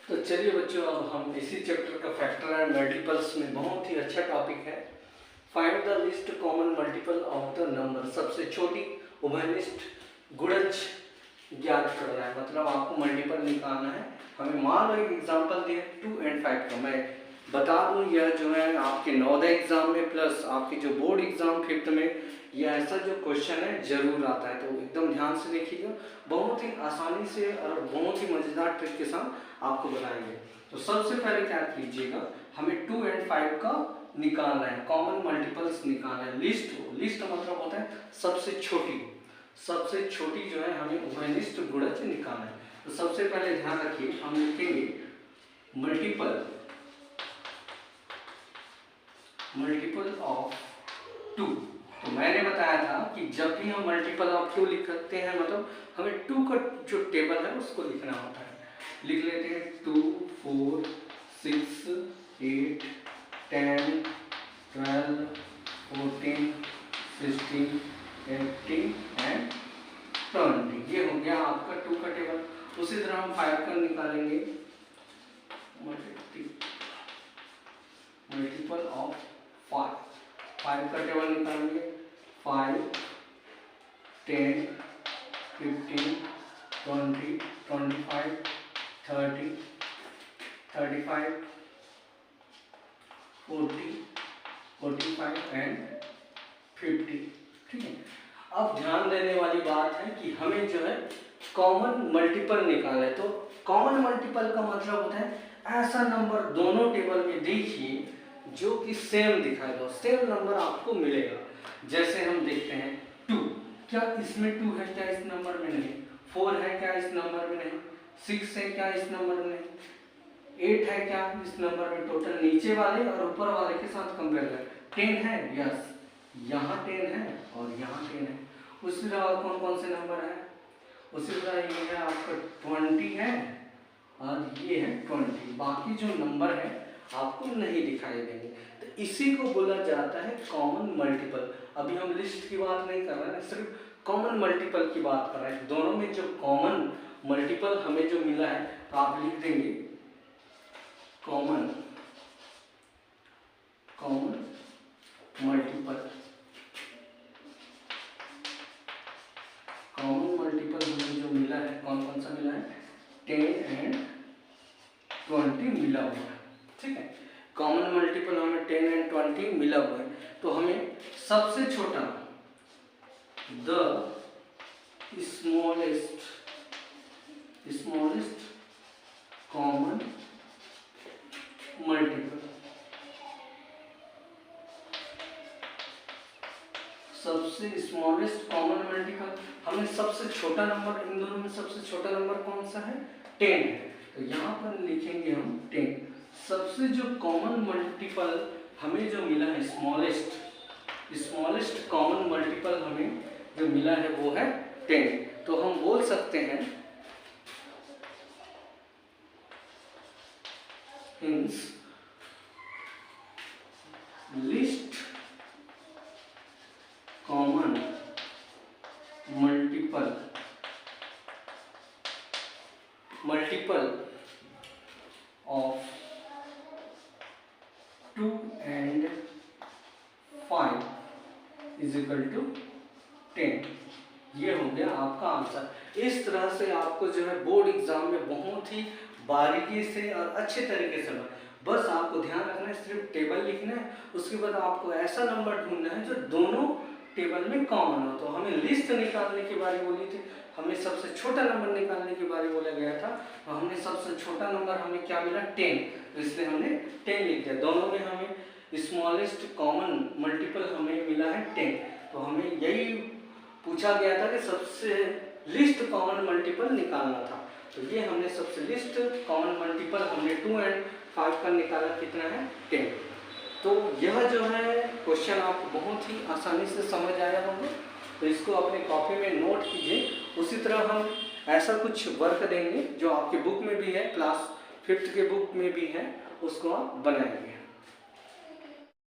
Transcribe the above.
तो चलिए बच्चों, अब हम इसी चैप्टर का फैक्टर एंड मल्टीपल्स में बहुत ही अच्छा टॉपिक है, find the least common multiple of the number. सबसे छोटी उभयनिष्ठ गुणज ज्ञात करना है, मतलब आपको मल्टीपल निकालना है। हमें मान लो एक एग्जांपल दिया 2 और 5 का। मैं बता दूं, यह जो है आपके नवोदय एग्जाम में प्लस आपके जो बोर्ड एग्जाम 5th में यह ऐसा जो क्वेश्चन है जरूर आता है, तो एकदम ध्यान से देखिएगा। बहुत ही आसानी से और बहुत ही मजेदार ट्रिक के साथ आपको बताएंगे। तो सबसे पहले क्या कीजिएगा, हमें 2 और 5 का निकालना है, कॉमन मल्टीपल्स निकालना है। लिस्ट मतलब होता है सबसे छोटी जो है हमें उभयनिष्ठ गुणज निकालना है। तो सबसे पहले ध्यान रखिए, हम लिखेंगे मल्टीपल ऑफ 2। तो मैंने बताया था कि जब भी हम मल्टीपल ऑफ 2 लिखते हैं, मतलब हमें 2 का जो टेबल है उसको लिखना होता है। लिख लेते हैं 2, 4, 6, 8, 10, 12, 14, 16, 18 एंड 20। ये हो गया आपका 2 का टेबल। उसी तरह हम 5 का निकालेंगे, मल्टीपल ऑफ 5 का टेबल निकालेंगे। 5, 10, 15, 20, 25, 30, 35, 40, 45 एंड 50। ठीक है। अब ध्यान देने वाली बात है कि हमें जो है कॉमन मल्टीपल निकालना है। तो कॉमन मल्टीपल का मतलब होता है ऐसा नंबर दोनों टेबल में देखिए जो कि सेम दिखाई दो, सेम नंबर आपको मिलेगा। जैसे हम देखते हैं 2, क्या इसमें 2 है? क्या इस नंबर में नहीं? 4 है क्या इस नंबर में नहीं? 6 है क्या इस नंबर में नहीं? 8 है क्या इस नंबर में? टोटल नीचे वाले और ऊपर वाले के साथ कंपेयर करें। 10 है, यस, यहाँ 10 है और यहाँ 10 है। उसी तरह और कौन कौन से नंबर है? उसी तरह ये है आपका 20 है और ये है 20। बाकी जो नंबर है आपको नहीं दिखाई देंगे। तो इसी को बोला जाता है कॉमन मल्टीपल। अभी हम लिस्ट की बात नहीं कर रहे हैं, सिर्फ कॉमन मल्टीपल की बात कर रहे हैं। दोनों में जो कॉमन मल्टीपल हमें जो मिला है, तो आप लिख देंगे कॉमन मल्टीपल। कॉमन मल्टीपल हमें जो मिला है, कौन कौन सा मिला है? 10 एंड 20 मिला हुआ है। ठीक है, कॉमन मल्टीपल हमें 10 एंड 20 मिला हुआ है। तो हमें सबसे छोटा द स्मॉलेस्ट कॉमन मल्टीपल, सबसे स्मॉलेस्ट कॉमन मल्टीपल, हमें सबसे छोटा नंबर, इन दोनों में सबसे छोटा नंबर कौन सा है? 10 है। तो यहाँ पर लिखेंगे हम 10। सबसे जो कॉमन मल्टीपल हमें जो मिला है, स्मॉलेस्ट कॉमन मल्टीपल हमें जो मिला है वो है 10। तो हम बोल सकते हैं hence least common multiple of 2 and 5 is equal to 10। ये हो गया आपका आंसर। इस तरह से आपको जो है बोर्ड एग्जाम में बहुत ही बारीकी से और अच्छे तरीके से, बस आपको ध्यान रखना है, सिर्फ टेबल लिखना है। उसके बाद आपको ऐसा नंबर ढूंढना है जो दोनों टेबल में कॉमन हो। तो हमें लिस्ट निकालने की बारी बोली थी, हमें सबसे छोटा नंबर निकालने की बारी बोला गया था। तो हमने सबसे छोटा नंबर हमें क्या मिला? 10। तो इसलिए हमने 10 लिख दिया। दोनों में हमें स्मॉलेस्ट कॉमन मल्टीपल हमें मिला है 10। तो हमें यही पूछा गया था कि सबसे लिस्ट कॉमन मल्टीपल निकालना था। तो ये हमने सबसे लिस्ट कॉमन मल्टीपल हमने 2 और 5 का निकाला, कितना है? 10। तो यह जो है क्वेश्चन आपको बहुत ही आसानी से समझ आया होगा। तो इसको अपने कॉपी में नोट कीजिए। उसी तरह हम ऐसा कुछ वर्क देंगे जो आपके बुक में भी है, क्लास 5th के बुक में भी है, उसको आप बनाएंगे।